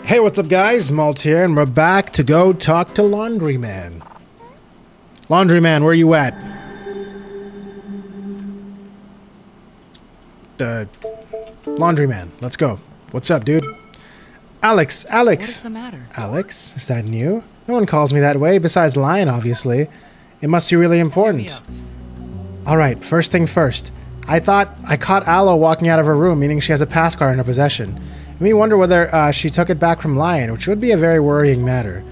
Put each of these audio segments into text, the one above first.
Hey, what's up guys? Malt here, and we're back to go talk to Laundryman. Laundryman, where you at? Laundryman, let's go. What's up, dude? Alex! What's the matter? Alex, is that new? No one calls me that way, besides Lion, obviously. It must be really important. Alright, first thing first. I thought I caught Aloe walking out of her room, meaning she has a pass card in her possession. It made me wonder whether she took it back from Lion, which would be a very worrying matter.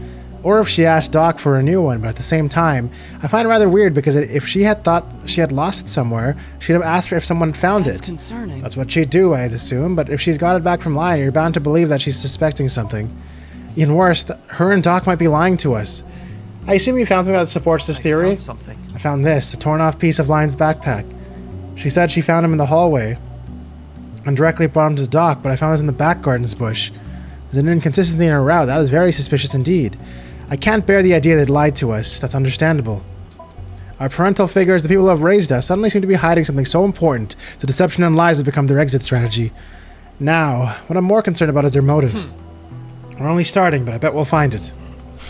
Or if she asked Doc for a new one, but at the same time, I find it rather weird because if she had thought she had lost it somewhere, she'd have asked for if someone found it. Concerning. That's what she'd do, I'd assume, but if she's got it back from Lion, you're bound to believe that she's suspecting something. Even worse, her and Doc might be lying to us. I assume you found something that supports this theory? I found this, a torn-off piece of Lion's backpack. She said she found him in the hallway and directly brought him to Doc, but I found this in the back gardens bush. There's an inconsistency in her route. That is very suspicious indeed. I can't bear the idea they'd lied to us. That's understandable. Our parental figures, the people who have raised us, suddenly seem to be hiding something so important. The deception and lies have become their exit strategy. Now, what I'm more concerned about is their motive. We're only starting, but I bet we'll find it.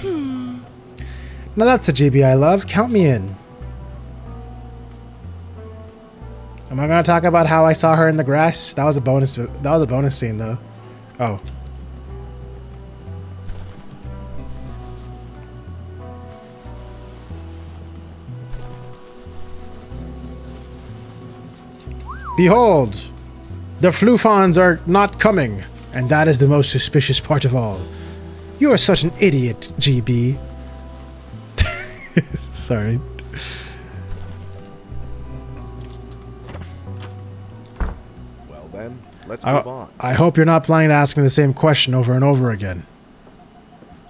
Now that's a GB I love. Count me in. Am I going to talk about how I saw her in the grass? That was a bonus. That was a bonus scene, though. Oh. Behold, the Flufons are not coming, and that is the most suspicious part of all. You are such an idiot, GB. Sorry. Well then, let's move on. I hope you're not planning to ask me the same question over and over again.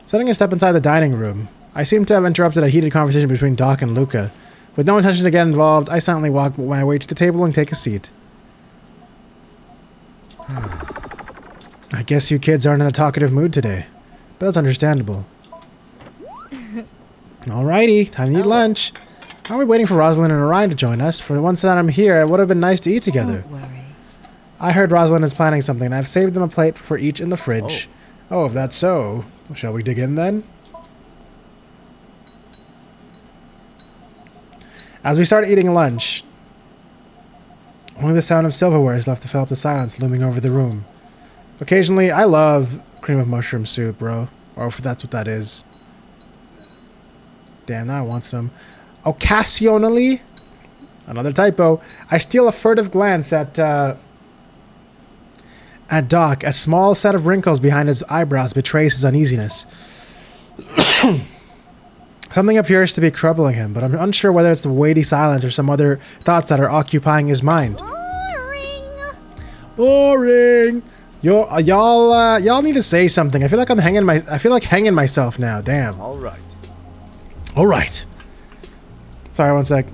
Setting a step inside the dining room, I seem to have interrupted a heated conversation between Doc and Luca. With no intention to get involved, I silently walk my way to the table and take a seat. I guess you kids aren't in a talkative mood today, but that's understandable. Alrighty, time to eat lunch. Aren't we waiting for Rosalind and Orion to join us? For once that I'm here, it would have been nice to eat together. Don't worry. I heard Rosalind is planning something, and I've saved them a plate for each in the fridge. Oh, if that's so, shall we dig in then? As we start eating lunch, only the sound of silverware is left to fill up the silence looming over the room. Occasionally, I love cream of mushroom soup, bro. Or if that's what that is. Damn, now I want some. Occasionally, another typo, I steal a furtive glance at Doc. A small set of wrinkles behind his eyebrows betrays his uneasiness. Something appears to be troubling him, but I'm unsure whether it's the weighty silence or some other thoughts that are occupying his mind. Boring. Y'all need to say something. I feel like hanging myself now. Damn. All right. All right. Sorry, one sec.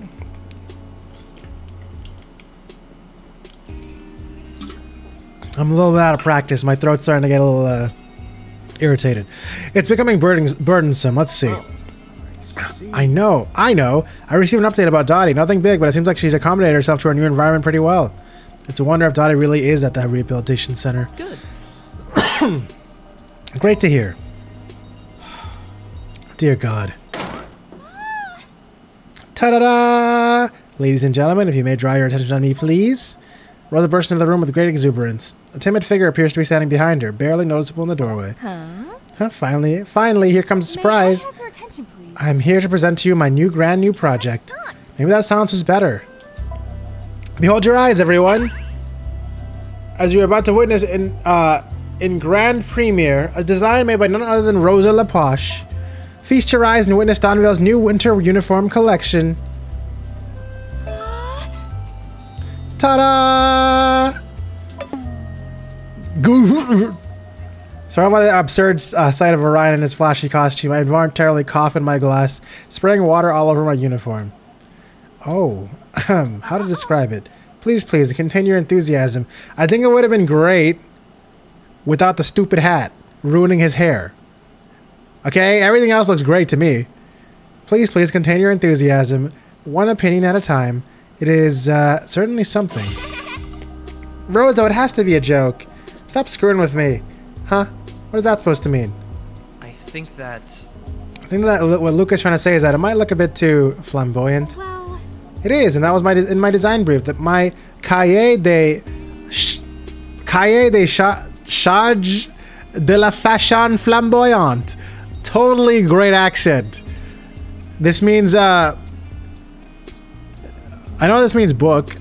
I'm a little out of practice. My throat's starting to get a little irritated. It's becoming burdensome. Let's see. I know. I received an update about Dottie. Nothing big, but it seems like she's accommodated herself to her new environment pretty well. It's a wonder if Dottie really is at that rehabilitation center. Good. Great to hear. Dear God. Ta-da-da! Ladies and gentlemen, if you may draw your attention on me, please. Rosa burst into the room with great exuberance. A timid figure appears to be standing behind her, barely noticeable in the doorway. Huh? Finally, here comes a surprise. May I have your attention, please? I'm here to present to you my brand new project. Maybe that sounds was better. Behold your eyes, everyone. As you're about to witness in grand premiere, a design made by none other than Rosa LaPoche. Feast your eyes and witness Donville's new winter uniform collection. Ta-da! Sorry about the absurd sight of Orion in his flashy costume. I involuntarily cough in my glass, spraying water all over my uniform. Oh, how to describe it? Please, continue your enthusiasm. I think it would have been great without the stupid hat ruining his hair. Okay, everything else looks great to me. Please contain your enthusiasm. One opinion at a time. It is certainly something. Rosa, it has to be a joke. Stop screwing with me. Huh? What is that supposed to mean? I think that what Luca's trying to say is that it might look a bit too flamboyant. Well, It is, and that was in my design brief, that my cahier de charge de la fashion flamboyante. Totally great accent. This means, I know this means book.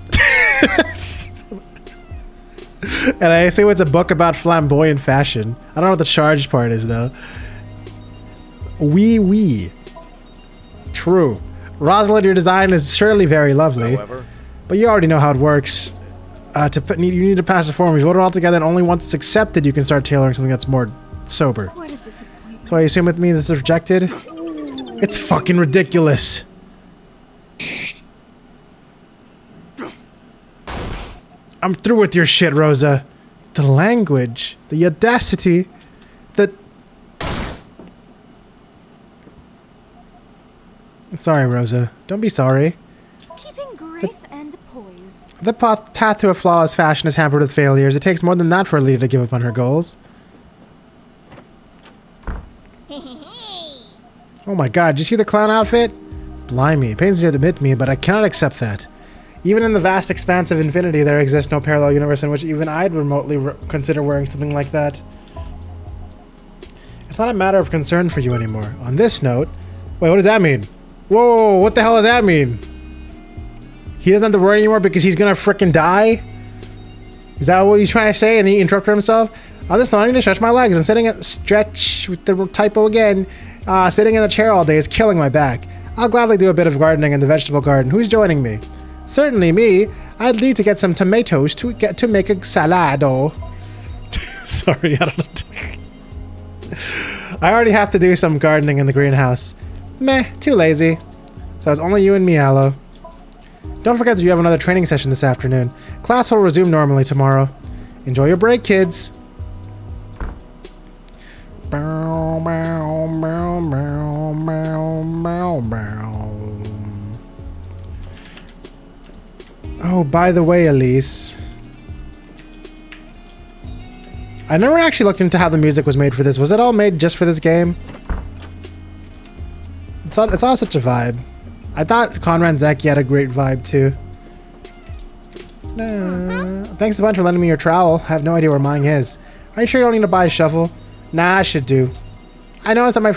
And I assume it's a book about flamboyant fashion. I don't know what the charged part is, though. Oui. True. Rosalind, your design is surely very lovely. However, but you already know how it works. You need to pass a form. We voted all together, and only once it's accepted, you can start tailoring something that's more sober. what a disappointment. So I assume it means it's rejected? It's fucking ridiculous. I'm through with your shit, Rosa. The language, the audacity, the... Sorry, Rosa. Don't be sorry. Keeping grace and poise. The path to a flawless fashion is hampered with failures. It takes more than that for a leader to give up on her goals. Oh my god, did you see the clown outfit? Blimey, it pains me to admit me, but I cannot accept that. Even in the vast expanse of infinity, there exists no parallel universe in which even I'd remotely consider wearing something like that. It's not a matter of concern for you anymore. On this note... Wait, what does that mean? Whoa, what the hell does that mean? He doesn't have to worry anymore because he's gonna frickin' die? Is that what he's trying to say? And he interrupted himself? On this note, I need to stretch my legs. And sitting at stretch with the typo again. Sitting in a chair all day is killing my back. I'll gladly do a bit of gardening in the vegetable garden. Who's joining me? Certainly me. I'd need to get some tomatoes to make a salado. Sorry, I don't know. I already have to do some gardening in the greenhouse. Meh, too lazy. So it's only you and me, Aloe. Don't forget that you have another training session this afternoon. Class will resume normally tomorrow. Enjoy your break, kids. Oh, by the way, Elise. I never actually looked into how the music was made for this. Was it all made just for this game? It's all such a vibe. I thought Conrad Zeki had a great vibe too. Thanks a bunch for lending me your trowel. I have no idea where mine is. Are you sure you don't need to buy a shovel? Nah, I should do. I noticed that my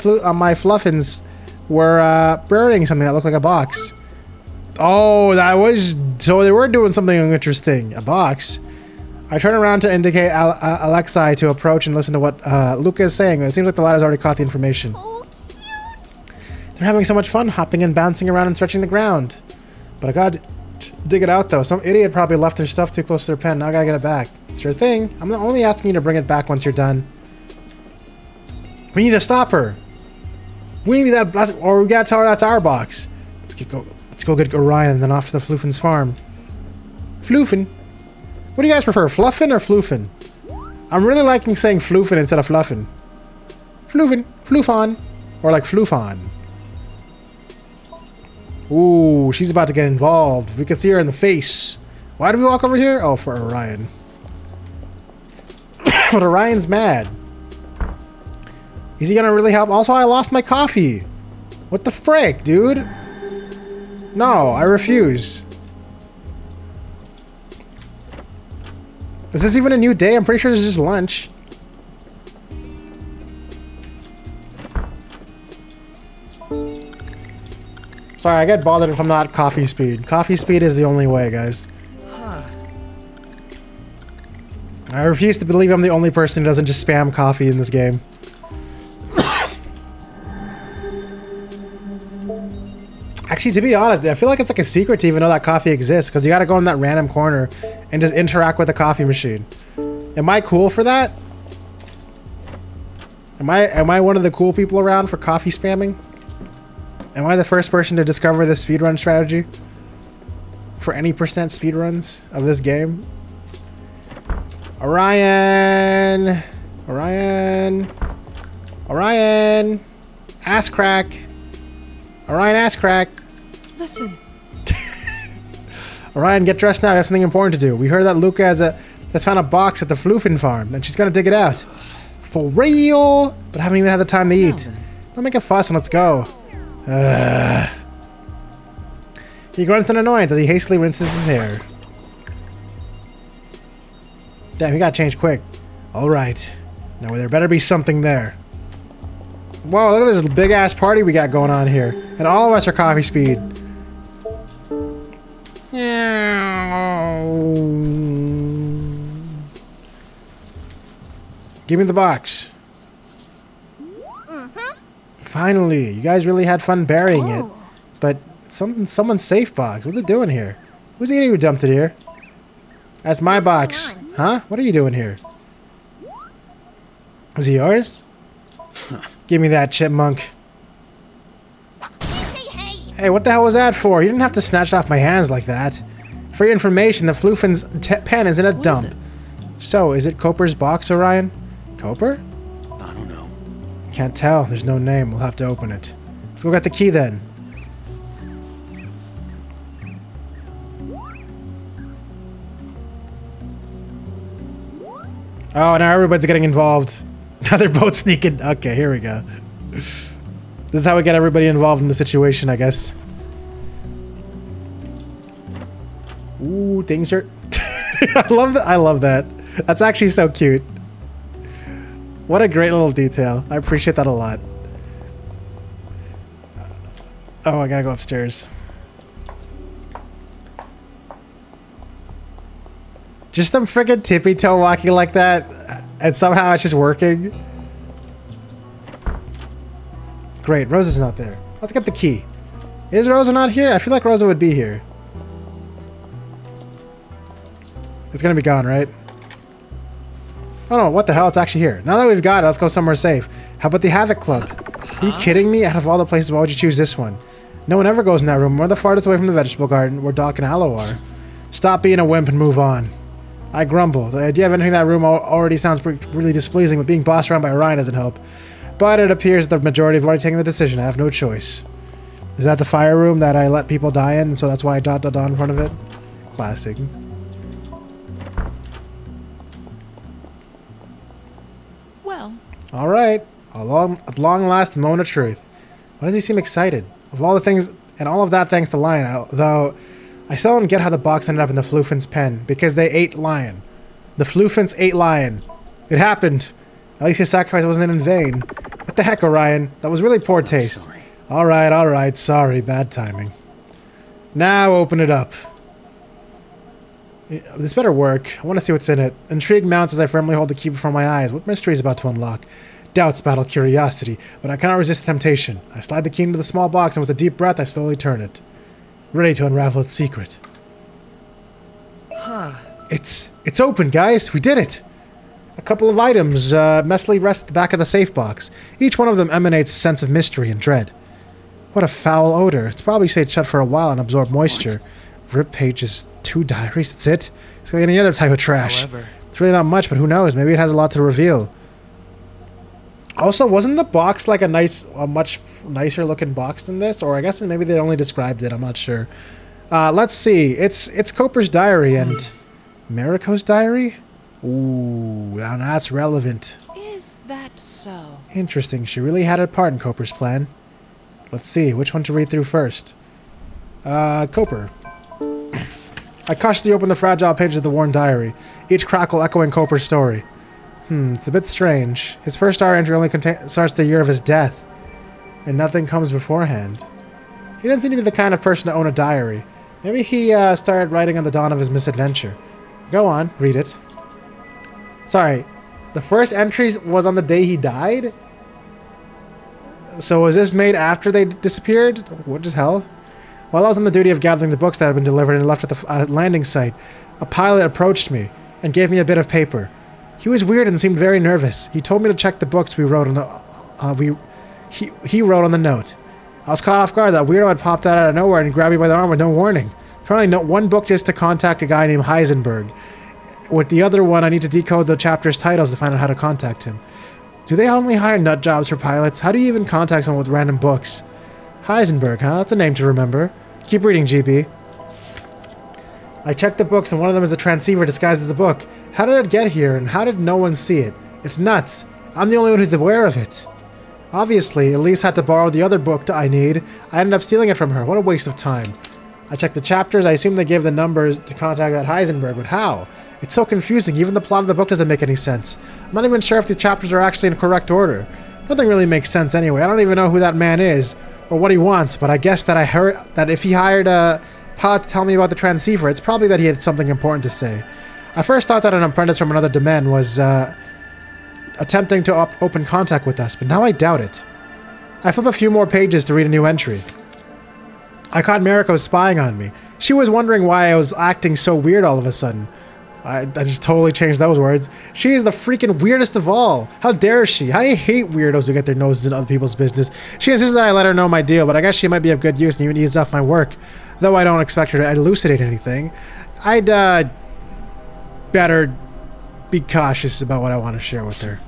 fluffins were burning something that looked like a box. Oh, so they were doing something interesting. A box. I turn around to indicate Alexei to approach and listen to what Luca is saying. It seems like the ladder's already caught the information. Oh, cute. They're having so much fun hopping and bouncing around and stretching the ground. But I gotta dig it out though. Some idiot probably left their stuff too close to their pen. Now I gotta get it back. It's your thing. I'm only asking you to bring it back once you're done. We need to stop her. We need that, or we gotta tell her that's our box. Let's go get Orion, then off to the Floofin's farm. Floofin? What do you guys prefer, Fluffin or Floofin? I'm really liking saying Floofin instead of Fluffin. Floofin, Floofon, or like Floofon. Ooh, she's about to get involved. We can see her in the face. Why did we walk over here? Oh, for Orion. But Orion's mad. Is he gonna really help? Also, I lost my coffee. What the frick, dude? No, I refuse. Is this even a new day? I'm pretty sure this is just lunch. Sorry, I get bothered if I'm not coffee speed. Coffee speed is the only way, guys. I refuse to believe I'm the only person who doesn't just spam coffee in this game. Actually, to be honest, I feel like it's like a secret to even know that coffee exists, because you gotta go in that random corner and just interact with the coffee machine. Am I cool for that? Am I one of the cool people around for coffee spamming? Am I the first person to discover this speedrun strategy? For any percent speedruns of this game? Orion! Orion! Orion! Ass crack! Orion, ass crack! Listen. Orion, get dressed now. I have something important to do. We heard that Luca has found a box at the Floofin farm, and she's gonna dig it out. For real? But I haven't even had the time to eat. Don't make a fuss and let's go. He grunts an annoyance as he hastily rinses his hair. Damn, he got changed quick. Alright. Now there better be something there. Whoa, look at this big ass party we got going on here. And all of us are coffee speed. Give me the box. Finally, you guys really had fun burying it. But someone's safe box. What's it doing here? Who's the idiot who dumped it here? That's my box. Huh? What are you doing here? Is it yours? Give me that, chipmunk. Hey, what the hell was that for? You didn't have to snatch it off my hands like that. For your information, the Floofen's pen is in a dump. So, is it Coper's box, Orion? Coper? I don't know. Can't tell. There's no name. We'll have to open it. Let's go get the key then. Oh, now everybody's getting involved. Now they're both sneaking. Okay, here we go. This is how we get everybody involved in the situation, I guess. Ooh, things are... I love that. I love that. That's actually so cute. What a great little detail. I appreciate that a lot. Oh, I gotta go upstairs. Just some friggin' tippy toe walking like that, and somehow it's just working. Great, Rosa's not there. Let's get the key. Is Rosa not here? I feel like Rosa would be here. It's gonna be gone, right? Oh no, what the hell? It's actually here. Now that we've got it, let's go somewhere safe. How about the Havoc Club? Are you kidding me? Out of all the places, why would you choose this one? No one ever goes in that room. We're the farthest away from the vegetable garden, where Doc and Aloe are. Stop being a wimp and move on. I grumble. The idea of entering that room already sounds really displeasing, but being bossed around by Orion doesn't help. But it appears the majority have already taken the decision. I have no choice. Is that the fire room that I let people die in, and so that's why I dot in front of it? Classic. Well. Alright. At long last, the moment of truth. Why does he seem excited? Of all the things, and all of that thanks to Lion, though... I still don't get how the box ended up in the Floofen's pen, because they ate Lion. The Floofens ate Lion. It happened. At least his sacrifice wasn't in vain. What the heck, Orion? That was really poor taste. Alright, sorry, bad timing. Now open it up. This better work. I want to see what's in it. Intrigue mounts as I firmly hold the key before my eyes. What mystery is about to unlock? Doubts battle curiosity, but I cannot resist temptation. I slide the key into the small box, and with a deep breath, I slowly turn it. Ready to unravel its secret. It's open, guys. We did it. A couple of items messily rest at the back of the safe box. Each one of them emanates a sense of mystery and dread. What a foul odor. It's probably stayed shut for a while and absorbed moisture. Rip pages, 2 diaries, that's it? It's like any other type of trash. However, It's really not much, but who knows? Maybe it has a lot to reveal. Also, wasn't the box like a much nicer looking box than this? Or I guess maybe they only described it. I'm not sure. Let's see. It's Coper's diary and Mariko's diary? Ooh, now that's relevant. Is that so? Interesting. She really had a part in Coper's plan. Let's see. Which one to read through first? Coper. I cautiously opened the fragile pages of the worn diary, each crackle echoing Coper's story. It's a bit strange. His first diary entry only starts the year of his death, and nothing comes beforehand. He doesn't seem to be the kind of person to own a diary. Maybe he started writing on the dawn of his misadventure. Go on, read it. Sorry, the first entry was on the day he died? So was this made after they disappeared? What the hell? While I was on the duty of gathering the books that had been delivered and left at the landing site, a pilot approached me and gave me a bit of paper. He was weird and seemed very nervous. He told me to check the books we wrote on the he wrote on the note. I was caught off guard. That weirdo had popped out of nowhere and grabbed me by the arm with no warning. Apparently, one book is to contact a guy named Heisenberg. With the other one, I need to decode the chapter's titles to find out how to contact him. Do they only hire nut jobs for pilots? How do you even contact someone with random books? Heisenberg, huh? That's a name to remember. Keep reading, GB. I checked the books, and one of them is a transceiver disguised as a book. How did it get here, and how did no one see it? It's nuts. I'm the only one who's aware of it. Obviously, Elise had to borrow the other book I need. I ended up stealing it from her. What a waste of time. I checked the chapters. I assume they gave the numbers to contact that Heisenberg, but how? It's so confusing. Even the plot of the book doesn't make any sense. I'm not even sure if the chapters are actually in correct order. Nothing really makes sense anyway. I don't even know who that man is or what he wants, but I guess that I heard that if he hired a pilot to tell me about the transceiver, it's probably that he had something important to say. I first thought that an apprentice from another domain was attempting to open contact with us, but now I doubt it. I flip a few more pages to read a new entry. I caught Mariko spying on me. She was wondering why I was acting so weird all of a sudden. I just totally changed those words. She is the freaking weirdest of all. How dare she? I hate weirdos who get their noses in other people's business. She insisted that I let her know my deal, but I guess she might be of good use and even ease off my work. Though I don't expect her to elucidate anything. I'd better be cautious about what I want to share with her.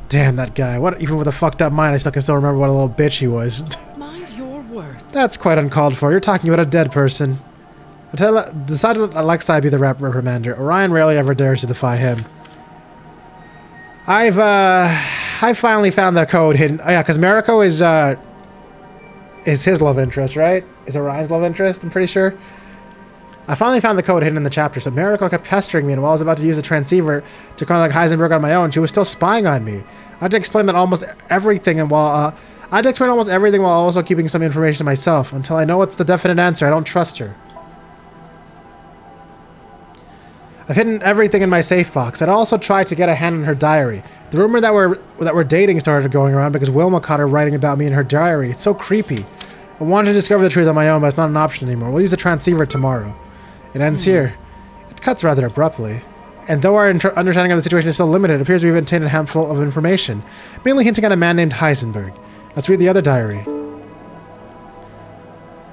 Damn, that guy. What? Even with a fucked up mind, I can still remember what a little bitch he was. Mind your words. That's quite uncalled for. You're talking about a dead person. I decided to let Alexei be the reprimander. Orion rarely ever dares to defy him. I finally found the code hidden. Oh yeah, because Mariko is his love interest, right? Is Orion's love interest, I'm pretty sure. I finally found the code hidden in the chapters, but Mariko kept pestering me, and while I was about to use the transceiver to contact Heisenberg on my own, she was still spying on me. I had to explain almost everything while also keeping some information to myself. Until I know what's the definite answer, I don't trust her. I've hidden everything in my safe box. I'd also tried to get a hand on her diary. The rumor that we're dating started going around because Wilma caught her writing about me in her diary. It's so creepy. I wanted to discover the truth on my own, but it's not an option anymore. We'll use the transceiver tomorrow. It ends here. It cuts rather abruptly. And though our understanding of the situation is still limited, it appears we've obtained a handful of information, mainly hinting at a man named Heisenberg. Let's read the other diary.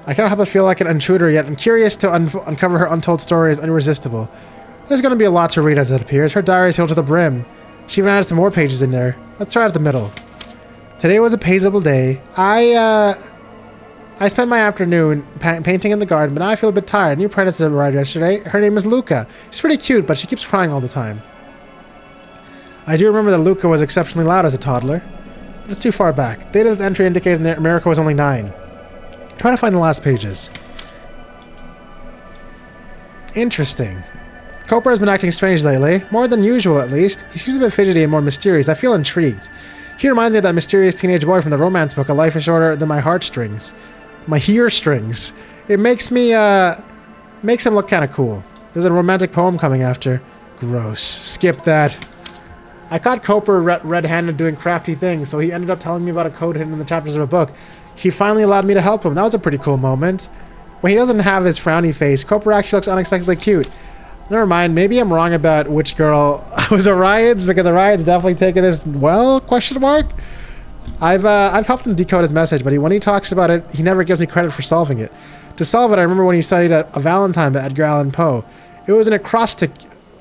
I cannot help but feel like an intruder, yet I'm curious to uncover her untold story is irresistible. There's going to be a lot to read as it appears. Her diary is filled to the brim. She even added some more pages in there. Let's start at the middle. Today was a paisable day. I spent my afternoon painting in the garden, but now I feel a bit tired. A new apprentice arrived yesterday. Her name is Luca. She's pretty cute, but she keeps crying all the time. I do remember that Luca was exceptionally loud as a toddler, but it's too far back. Date of this entry indicates that Mariko was only 9. Trying to find the last pages. Interesting. Cooper has been acting strange lately, more than usual at least. He seems a bit fidgety and more mysterious. I feel intrigued. He reminds me of that mysterious teenage boy from the romance book, A Life is Shorter Than My Heartstrings. My hear strings. It makes me, makes him look kind of cool. There's a romantic poem coming after. Gross. Skip that. I caught Cooper red-handed doing crafty things, so he ended up telling me about a code hidden in the chapters of a book. He finally allowed me to help him. That was a pretty cool moment. When he doesn't have his frowny face, Cooper actually looks unexpectedly cute. Never mind, maybe I'm wrong about which girl was Orion's, because Orion's definitely taken this well, question mark? I've helped him decode his message, but when he talks about it, he never gives me credit for solving it. To solve it, I remember when he studied a Valentine by Edgar Allan Poe. It was an acrostic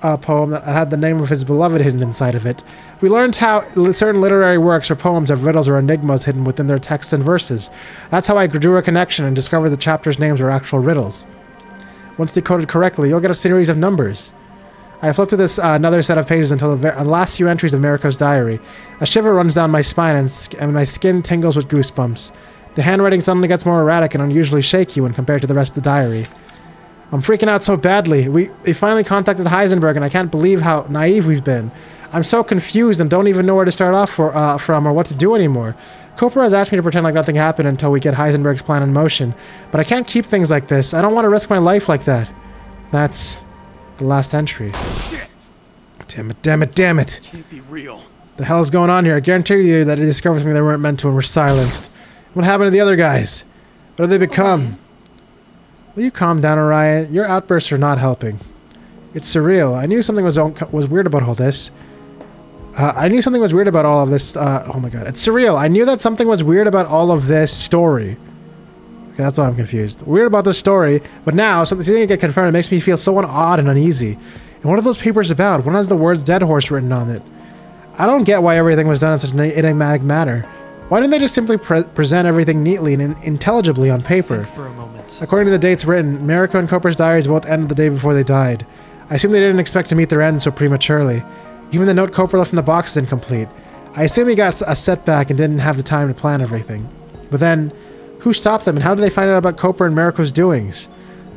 poem that had the name of his beloved hidden inside of it. We learned how certain literary works or poems have riddles or enigmas hidden within their texts and verses. That's how I drew a connection and discovered the chapters' names were actual riddles. Once decoded correctly, you'll get a series of numbers. I flipped to this another set of pages until the last few entries of Mariko's diary. A shiver runs down my spine and my skin tingles with goosebumps. The handwriting suddenly gets more erratic and unusually shaky when compared to the rest of the diary. I'm freaking out so badly. They finally contacted Heisenberg and I can't believe how naive we've been. I'm so confused and don't even know where to start off from or what to do anymore. Cooper has asked me to pretend like nothing happened until we get Heisenberg's plan in motion, but I can't keep things like this. I don't want to risk my life like that. That's the last entry. Shit! Damn it, damn it, damn it! Can't be real. The hell is going on here? I guarantee you that they discovered something they weren't meant to and were silenced. What happened to the other guys? What have they become? Will you calm down, Orion? Your outbursts are not helping. It's surreal. I knew something was weird about all this. I knew something was weird about all of this. Oh my god. It's surreal. I knew that something was weird about all of this story. Okay, that's why I'm confused. Weird about this story, but now something didn't get confirmed. It makes me feel so odd and uneasy. And what are those papers about? One has the words Dead Horse written on it. I don't get why everything was done in such an enigmatic manner. Why didn't they just simply present everything neatly and intelligibly on paper? For a moment. According to the dates written, Mariko and Cooper's diaries both ended the day before they died. I assume they didn't expect to meet their end so prematurely. Even the note Cooper left in the box is incomplete. I assume he got a setback and didn't have the time to plan everything. But then, who stopped them and how did they find out about Cooper and Mariko's doings?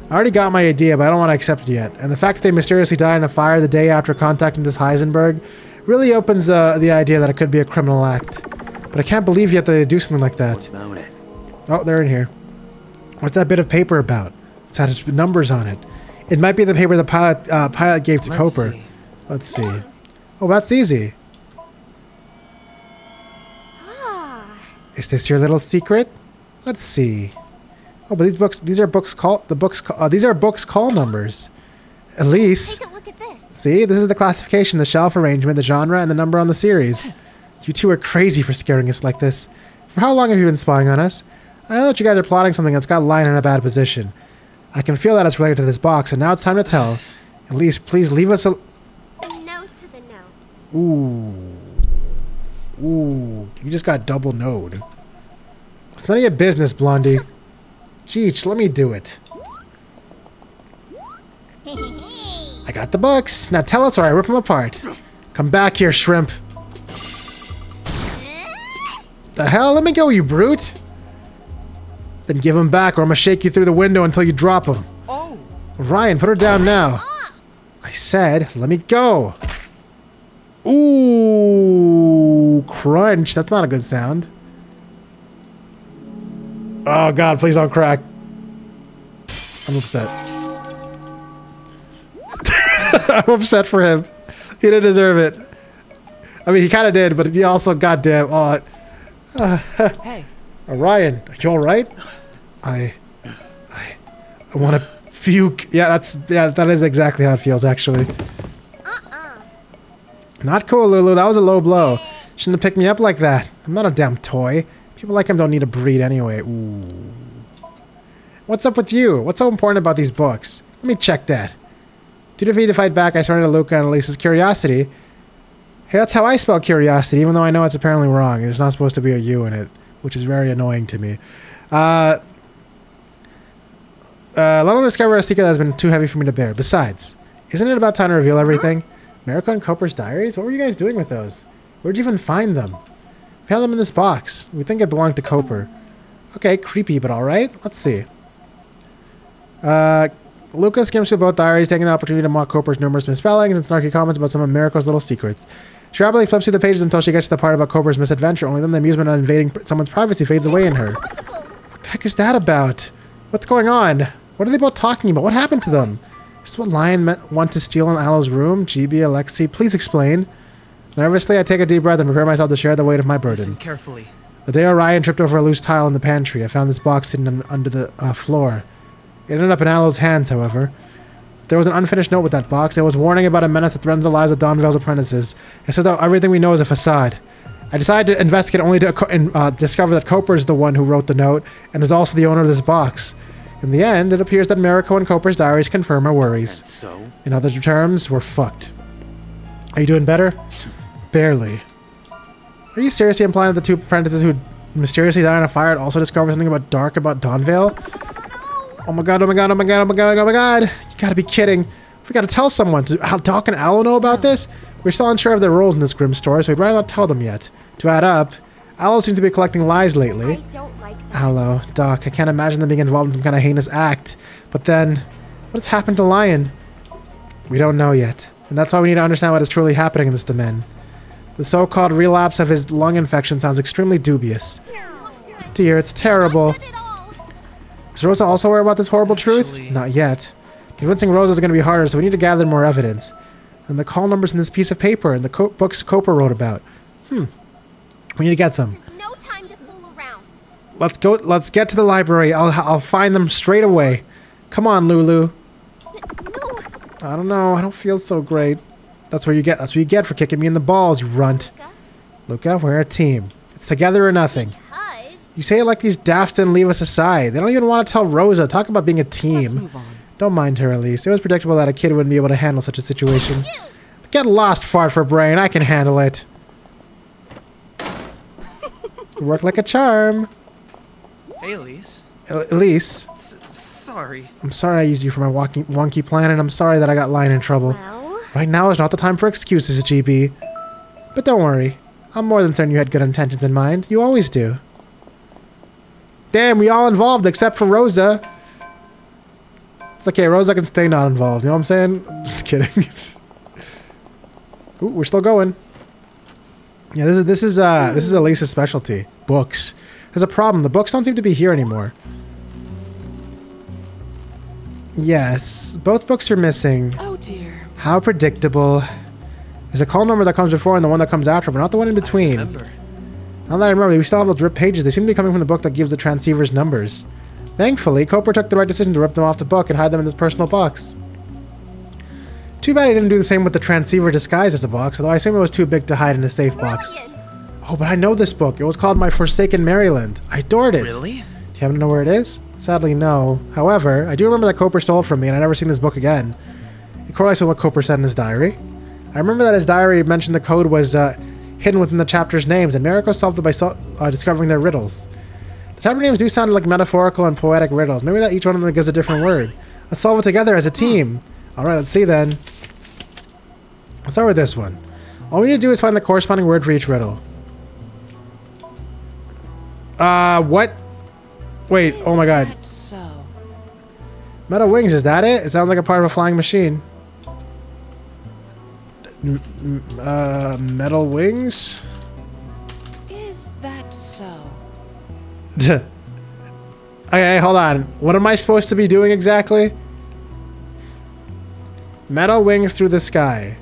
I already got my idea, but I don't want to accept it yet. And the fact that they mysteriously died in a fire the day after contacting this Heisenberg really opens the idea that it could be a criminal act. But I can't believe yet that they do something like that. Oh, they're in here. What's that bit of paper about? It's had numbers on it. It might be the paper the pilot gave to Cooper. Let's see. Oh, that's easy. Is this your little secret? Let's see. Oh, but these are books call numbers. Elise. Take a look at this. See, this is the classification, the shelf arrangement, the genre, and the number on the series. You two are crazy for scaring us like this. For how long have you been spying on us? I know that you guys are plotting something that's got Lion in a bad position. I can feel that it's related to this box, and now it's time to tell. Elise, please leave us No to the no. Ooh, you just got double no'd. It's none of your business, Blondie. Jeez, let me do it. I got the books. Now tell us or I rip them apart. Come back here, shrimp. The hell? Let me go, you brute. Then give them back or I'm gonna shake you through the window until you drop them. Oh. Ryan, put her down now. I said, let me go. Ooh, crunch. That's not a good sound. Oh God, please don't crack. I'm upset. I'm upset for him. He didn't deserve it. I mean, he kind of did, but he also, goddamn, Hey. Ryan, are you all right? I want to puke. Yeah, that is exactly how it feels, actually. Not cool, Lulu. That was a low blow. Shouldn't have picked me up like that. I'm not a damn toy. People like him don't need a breed anyway. Ooh. What's up with you? What's so important about these books? Let me check that. To defeat to fight back, I surrendered to Luca and Elise's curiosity. Hey, that's how I spell curiosity, even though I know it's apparently wrong. There's not supposed to be a U in it, which is very annoying to me. Let them discover a secret that has been too heavy for me to bear. Besides, isn't it about time to reveal everything? Mariko and Cooper's diaries? What were you guys doing with those? Where'd you even find them? We found them in this box. We think it belonged to Cooper. Okay, creepy, but alright. Let's see. Luca skims through both diaries, taking the opportunity to mock Cooper's numerous misspellings and snarky comments about some of Mariko's little secrets. She rapidly flips through the pages until she gets to the part about Cooper's misadventure, only then the amusement of invading someone's privacy fades away in her. What the heck is that about? What's going on? What are they both talking about? What happened to them? Is this what Lion want to steal in Alo's room? GB, Alexi, please explain. Nervously, I take a deep breath and prepare myself to share the weight of my burden. Listen carefully. The day Orion tripped over a loose tile in the pantry, I found this box sitting under the floor. It ended up in Alo's hands, however. There was an unfinished note with that box. It was warning about a menace that threatens the lives of Donvale's apprentices. It said that everything we know is a facade. I decided to investigate only to discover that Cooper is the one who wrote the note and is also the owner of this box. In the end, it appears that Mariko and Cooper's diaries confirm our worries. That's so? In other terms, we're fucked. Are you doing better? Barely. Are you seriously implying that the two apprentices who mysteriously died in a fire had also discovered something dark about Donvale? Oh my god, oh my god, oh my god, oh my god, oh my god. You gotta be kidding. We gotta tell someone. Does Doc and Alo know about this? We're still unsure of their roles in this grim story, so we'd rather not tell them yet. To add up, Alo seems to be collecting lies lately. I don't like that. Alo, Doc, I can't imagine them being involved in some kind of heinous act. But then, what's happened to Lion? We don't know yet. And that's why we need to understand what is truly happening in this domain. The so-called relapse of his lung infection sounds extremely dubious. Dear, it's terrible. Is Rosa also aware about this horrible truth? Not yet. Convincing Rosa is going to be harder, so we need to gather more evidence. And the call numbers in this piece of paper and the books Cooper wrote about. We need to get them. This is no time to fool around. Let's go. Let's get to the library. I'll find them straight away. Come on, Lulu. No. I don't know. I don't feel so great. That's what you get. That's what you get for kicking me in the balls, you runt. Luca, we're a team. It's together or nothing. Because You say it like these daffs didn't leave us aside. They don't even want to tell Rosa. Talk about being a Let's team. move on. Don't mind her, Elise. It was predictable that a kid wouldn't be able to handle such a situation. Get lost, fart for brain. I can handle it. You work like a charm. Hey, Elise. Elise, Sorry. I'm sorry I used you for my wonky plan, and I'm sorry that I got Lion in trouble. well, Right now is not the time for excuses, GB. But don't worry. I'm more than certain you had good intentions in mind. You always do. Damn, we all involved except for Rosa. It's okay, Rosa can stay not involved. You know what I'm saying? Just kidding. Ooh, we're still going. Yeah, this is Elisa's specialty. Books. There's a problem. The books don't seem to be here anymore. Yes, both books are missing. Oh dear. How predictable. There's a call number that comes before and the one that comes after, but not the one in between. Now that I remember, we still have those ripped pages. They seem to be coming from the book that gives the transceivers numbers. Thankfully, Cooper took the right decision to rip them off the book and hide them in this personal box. Too bad he didn't do the same with the transceiver disguised as a box, although I assume it was too big to hide in a safe box. Oh, but I know this book. It was called My Forsaken Maryland. I adored it. Really? Do you happen to know where it is? Sadly, no. However, I do remember that Cooper stole it from me, and I've never seen this book again. It correlates with what Cooper said in his diary. I remember that his diary mentioned the code was hidden within the chapter's names, and Mariko solved it by discovering their riddles. The chapter names do sound like metaphorical and poetic riddles. Maybe that each one of them gives a different word. Let's solve it together as a team. Alright, let's see then. Let's start with this one. All we need to do is find the corresponding word for each riddle. What? Wait, oh my god. So. Metal wings, is that it? It sounds like a part of a flying machine. Metal wings? Is that so? Okay, hold on. What am I supposed to be doing exactly? Metal wings through the sky.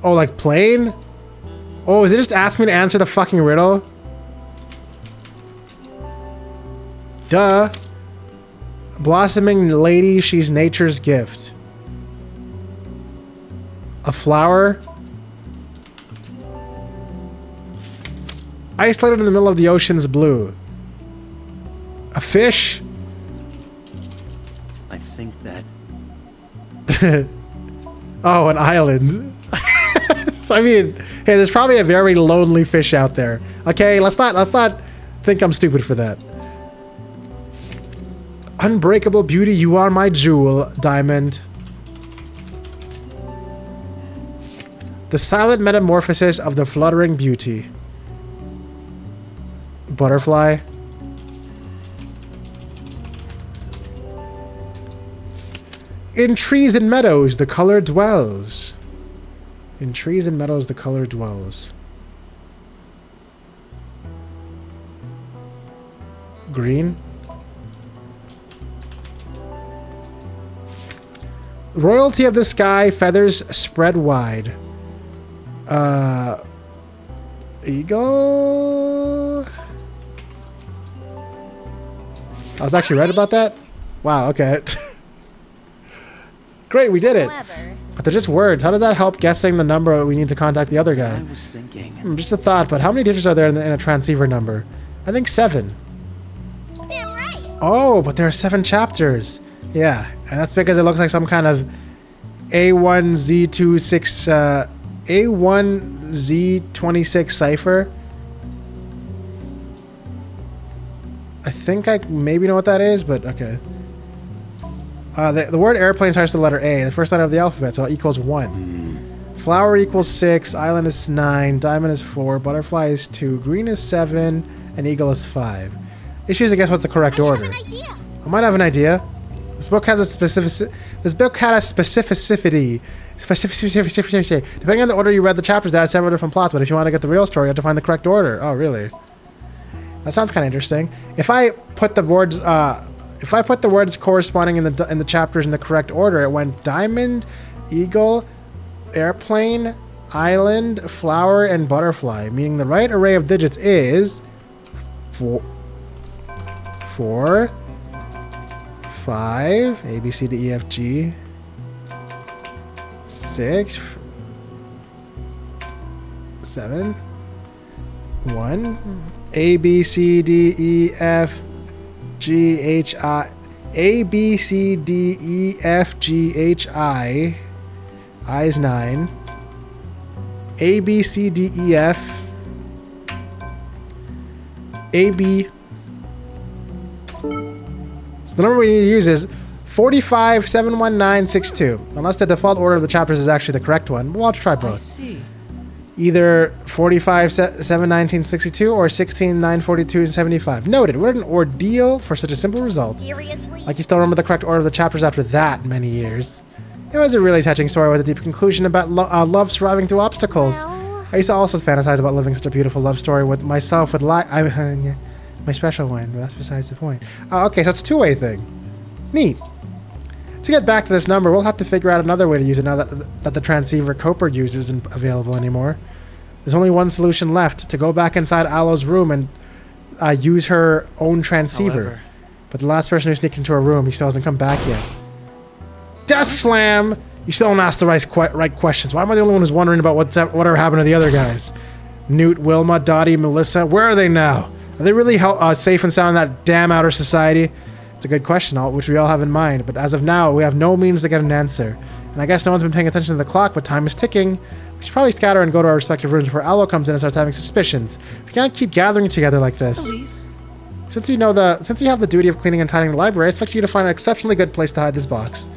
Oh, like plane? Oh, is it just asking me to answer the fucking riddle? Duh. Blossoming lady, she's nature's gift. A flower? Isolated in the middle of the ocean's blue. A fish? I think that... Oh, an island. I mean, hey, there's probably a very lonely fish out there. Okay, let's not think I'm stupid for that. Unbreakable beauty, you are my jewel, diamond. The silent metamorphosis of the fluttering beauty. Butterfly. In trees and meadows, the color dwells. In trees and meadows, the color dwells. Green. Royalty of the sky, feathers spread wide. Eagle? I was actually right about that? Wow, okay. Great, we did it. But they're just words. How does that help guessing the number we need to contact the other guy? I was thinking... Just a thought, but how many digits are there in a transceiver number? I think 7. Damn right. Oh, but there are 7 chapters. Yeah, and that's because it looks like some kind of A1Z26, A1Z26 cipher. I think I maybe know what that is, but okay. The word airplane starts with the letter A, the first letter of the alphabet, so it equals 1. Flower equals 6, island is 9, diamond is 4, butterfly is 2, green is 7, and eagle is 5. Issue is to guess what's the correct order. I might have an idea. This book has a specificity. Depending on the order you read the chapters, that has several different plots. But if you want to get the real story, you have to find the correct order. Oh, really? That sounds kind of interesting. If I put the words, corresponding in the chapters in the correct order, it went diamond, eagle, airplane, island, flower, and butterfly. Meaning the right array of digits is 4, 5, A, B, C, D, E, F, G, 6, 7, 1, A, B, C, D, E, F, G, H, I, A, B, C, D, E, F, G, H, I is 9, A, B, C, D, E, F, A, B. The number we need to use is 4571962. Unless the default order of the chapters is actually the correct one. We'll have to try both. I see. Either 45-7-1962 or 16-9-42-75. Noted. What an ordeal for such a simple result. Seriously? Like you still remember the correct order of the chapters after that many years. It was a really touching story with a deep conclusion about love surviving through obstacles. Well, I used to also fantasize about living such a beautiful love story with myself with my special one, but that's besides the point. Okay, so it's a two-way thing. Neat. To get back to this number, we'll have to figure out another way to use it now that the transceiver Coper uses isn't available anymore. There's only one solution left, to go back inside Aloe's room and use her own transceiver. However, But the last person who sneaked into her room, he still hasn't come back yet. Desk slam! You still don't ask the right questions. Why am I the only one who's wondering about whatever happened to the other guys? Newt, Wilma, Dottie, Melissa, where are they now? Are they really safe and sound in that damn outer society? It's a good question, which we all have in mind, but as of now, we have no means to get an answer. And I guess no one's been paying attention to the clock, but time is ticking. We should probably scatter and go to our respective rooms before Aloe comes in and starts having suspicions. We can't keep gathering together like this. Elise. Since you have the duty of cleaning and tidying the library, I expect you to find an exceptionally good place to hide this box.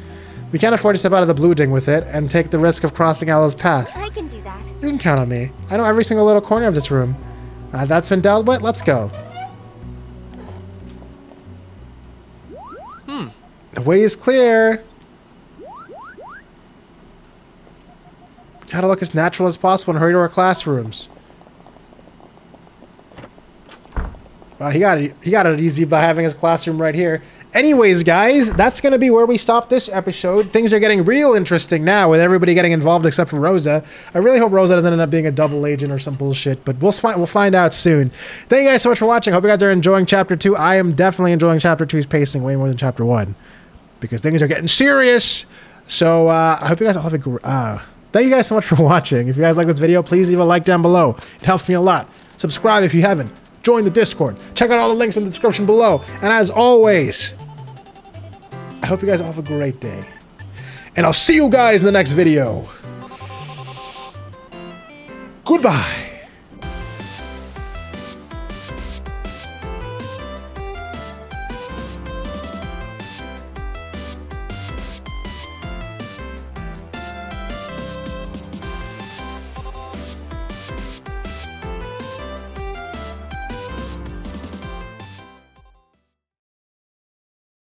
We can't afford to step out of the blue ding with it and take the risk of crossing Aloe's path. I can do that. You can count on me. I know every single little corner of this room. That's been dealt with. Let's go. The way is clear. Gotta look as natural as possible and hurry to our classrooms. Well, he got it easy by having his classroom right here. Anyways, guys, that's going to be where we stop this episode. Things are getting real interesting now with everybody getting involved except for Rosa. I really hope Rosa doesn't end up being a double agent or some bullshit, but we'll find out soon. Thank you guys so much for watching. Hope you guys are enjoying Chapter 2. I am definitely enjoying Chapter 2's pacing way more than Chapter 1 because things are getting serious. So I hope you guys all have a thank you guys so much for watching. If you guys like this video, please leave a like down below. It helps me a lot. Subscribe if you haven't. Join the Discord. Check out all the links in the description below. And as always, I hope you guys all have a great day. And I'll see you guys in the next video. Goodbye.